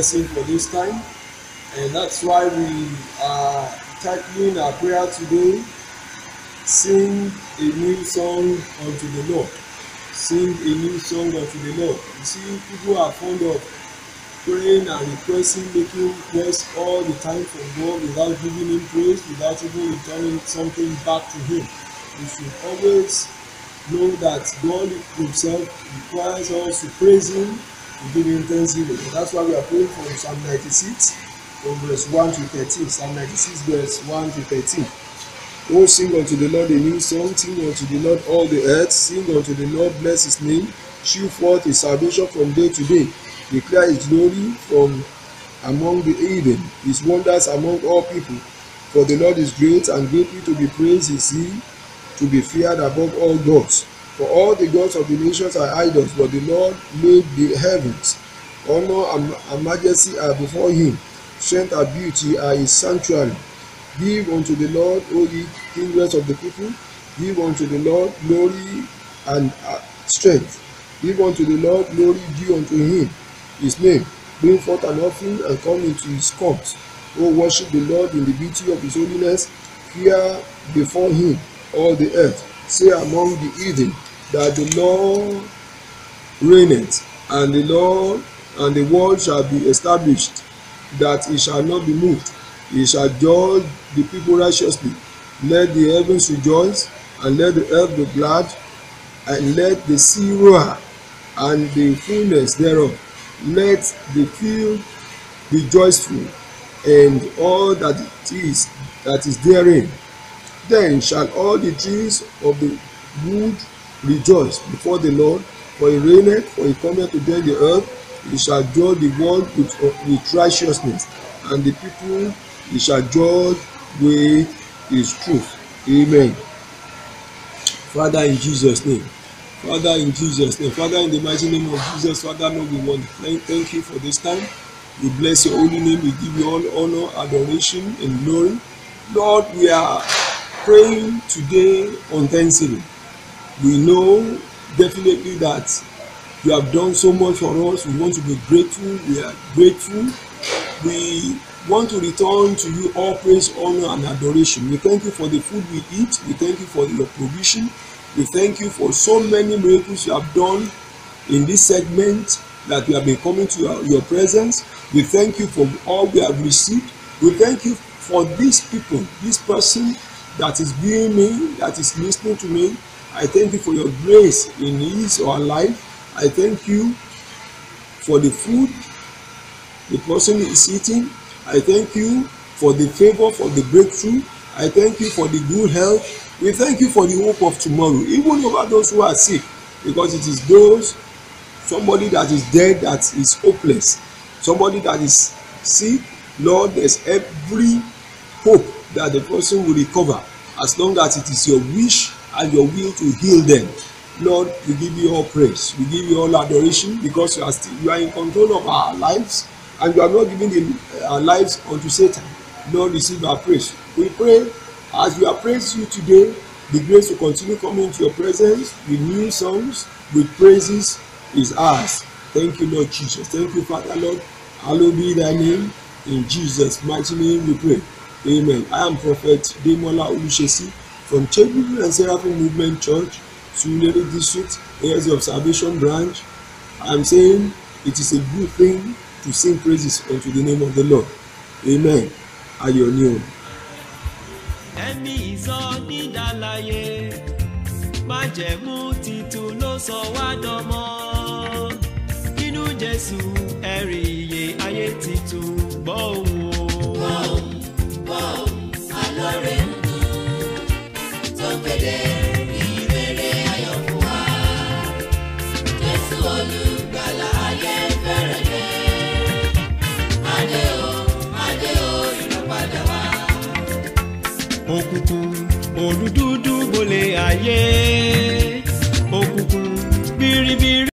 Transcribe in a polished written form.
blessing for this time, and that's why we are titling our prayer today, Sing a New Song unto the Lord. Sing a new song unto the Lord. You see, people are fond of praying and requesting, making requests all the time from God without giving him praise, without even returning something back to him. We should always know that God himself requires us to praise him, to give him thanksgiving. That's why we are praying from Psalm 96, from verse 1 to 13. Psalm 96, verse 1 to 13. Oh, sing unto the Lord a new song, sing unto the Lord all the earth, sing unto the Lord, bless his name, shew forth his salvation from day to day, declare his glory from among the heathen, his wonders among all people. For the Lord is great and greatly to be praised is he, to be feared above all gods. For all the gods of the nations are idols, but the Lord made the heavens. Honor and majesty are before him, strength and beauty are his sanctuary. Give unto the Lord, O ye kindreds of the people, give unto the Lord glory and strength. Give unto the Lord glory due unto him, his name. Bring forth an offering and come into his courts. O worship the Lord in the beauty of his holiness. Fear before him all the earth. Say among the heathen that the Lord reigneth, and the world shall be established, that it shall not be moved. He shall judge the people righteously. Let the heavens rejoice, and let the earth be glad, and let the sea roar, and the fullness thereof. Let the field be joyful, and all that is therein. Then shall all the trees of the wood rejoice before the Lord, for he reigneth, for he cometh to judge the earth. He shall judge the world with righteousness, and the people he shall judge with his truth. Amen. Father, in Jesus' name. Father, in Jesus' name. Father, in the mighty name of Jesus, Father, Lord, we want to thank you for this time. We bless your holy name. We give you all honor, adoration, and glory. Lord, we are praying today on Thanksgiving. We know definitely that you have done so much for us. We want to be grateful. We are grateful. We want to return to you all praise, honor, and adoration. We thank you for the food we eat. We thank you for your provision. We thank you for so many miracles you have done in this segment that we have been coming to your presence. We thank you for all we have received. We thank you for these people, this person that is viewing me, that is listening to me. I thank you for your grace in his or her life. I thank you for the food the person is eating. I thank you for the favor, for the breakthrough. I thank you for the good health. We thank you for the hope of tomorrow, even over those who are sick, because it is somebody that is dead, that is hopeless, somebody that is sick. Lord, there's every hope that the person will recover, as long as it is your wish and your will to heal them. Lord, we give you all praise, we give you all adoration, because you are in control of our lives, and you are not giving our lives unto Satan. Lord, receive our praise. We pray as we are praising you today, the grace to continue coming into your presence with new songs, with praises is ours. Thank you, Lord Jesus. Thank you, Father, Lord. Hallowed be thy name. In Jesus' mighty name we pray. Amen. I am Prophet Demola Olushesi from Cherubim and Seraphim Movement Church, Surulere District, Heirs of Salvation Branch. I am saying it is a good thing to sing praises unto the name of the Lord. Amen. Ayọ̀ ni o. Ẹ̀mí ìsọnídàláyé, májẹ̀mú titun ló sọ wá dọmọ. Nínú Jésù ẹ̀rí iye ayé titun gbọ́ òun o. Gbọ́ òun, alóore ń dùn, tó kéde ìrere ayọ̀ fún wa. Jésù olùgbàlà ayé fẹ́rẹ̀ dé. Adé o, ìràpadà wá. Òkùnkùn olùdúdú bolẹ̀ ayé, òkùnkùn biribiri.